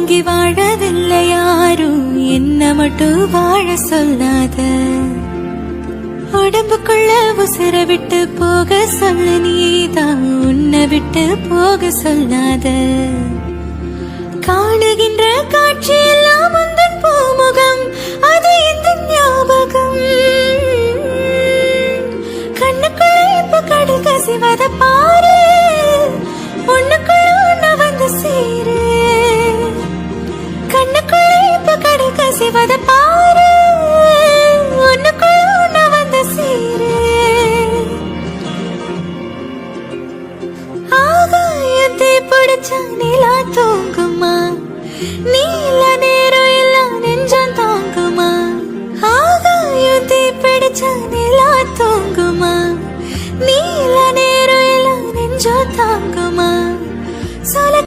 வாங்கி வாழவில்லை யாரும், என்ன மட்டும் வாழ சொல்லாத. உடம்புக்குள்ள உசிர விட்டு போக சொல்ல நீதான், உன்னை விட்டு போக சொல்லாத. காணுகின்ற காட்சி எல்லாம் உந்தன் பூமுகம், அது இந்த ஞாபகம். கண்ணுக்குள்ள இப்ப கடல் கசிவத பாரு, உன்னுக்குள்ள உன்ன வந்து சேரு. கண்ணுக்குள்ள இப்ப கடல் கசிவத பாரு, உன்னுக்குள்ள உன்ன வந்து சேரு. ஆகாயத்தை பிடிச்ச நிலா தூங்குமா, நீல நேரம் எல்லாம் நெஞ்சம் தாங்குமா. ஆகாயத்தை பிடிச்ச நிலா தூங்குமா, நீல நேரம் எல்லாம் நெஞ்சம் தாங்குமா. சொல்ல